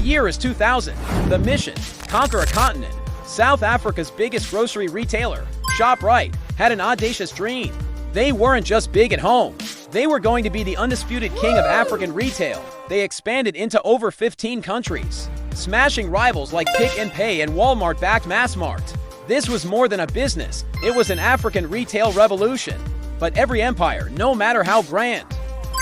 year is 2000. The mission: conquer a continent. South Africa's biggest grocery retailer, Shoprite, had an audacious dream. They weren't just big at home. They were going to be the undisputed king of African retail. They expanded into over 15 countries, smashing rivals like Pick n Pay and Walmart-backed Massmart. This was more than a business, it was an African retail revolution. But every empire, no matter how grand,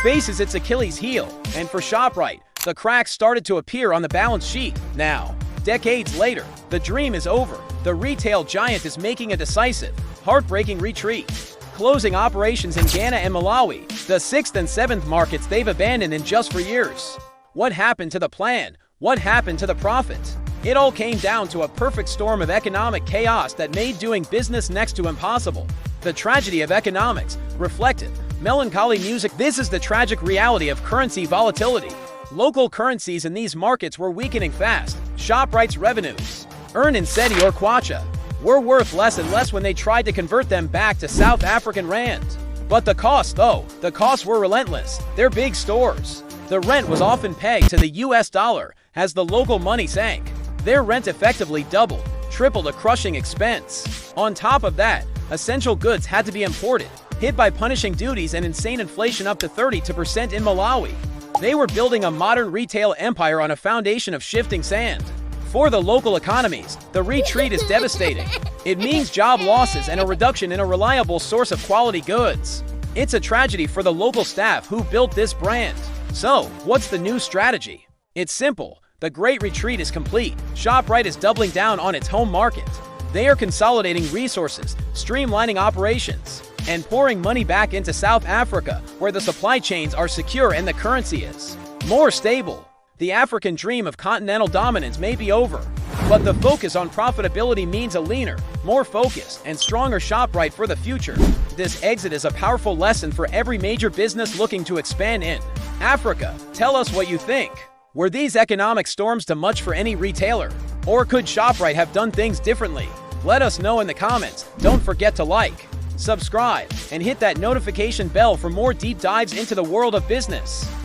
faces its Achilles heel, and for Shoprite, the cracks started to appear on the balance sheet. Now, decades later, the dream is over. The retail giant is making a decisive, heartbreaking retreat, closing operations in Ghana and Malawi, the 6th and 7th markets they've abandoned in just 4 years. What happened to the plan? What happened to the profit? It all came down to a perfect storm of economic chaos that made doing business next to impossible. The tragedy of economics, reflective, melancholy music. This is the tragic reality of currency volatility. Local currencies in these markets were weakening fast. Shoprite's revenues, earned in cedi or kwacha, were worth less and less when they tried to convert them back to South African rand. But the costs, though, the costs were relentless. They're big stores. The rent was often pegged to the US dollar as the local money sank. Their rent effectively doubled, tripled, a crushing expense. On top of that, essential goods had to be imported, hit by punishing duties and insane inflation up to 32% in Malawi. They were building a modern retail empire on a foundation of shifting sand. For the local economies, the retreat is devastating. It means job losses and a reduction in a reliable source of quality goods. It's a tragedy for the local staff who built this brand. So, what's the new strategy? It's simple. The Great Retreat is complete. Shoprite is doubling down on its home market. They are consolidating resources, streamlining operations, and pouring money back into South Africa, where the supply chains are secure and the currency is more stable. The African dream of continental dominance may be over, but the focus on profitability means a leaner, more focused, and stronger Shoprite for the future. This exit is a powerful lesson for every major business looking to expand in Africa. Tell us what you think. Were these economic storms too much for any retailer? Or could Shoprite have done things differently? Let us know in the comments. Don't forget to like, subscribe, and hit that notification bell for more deep dives into the world of business.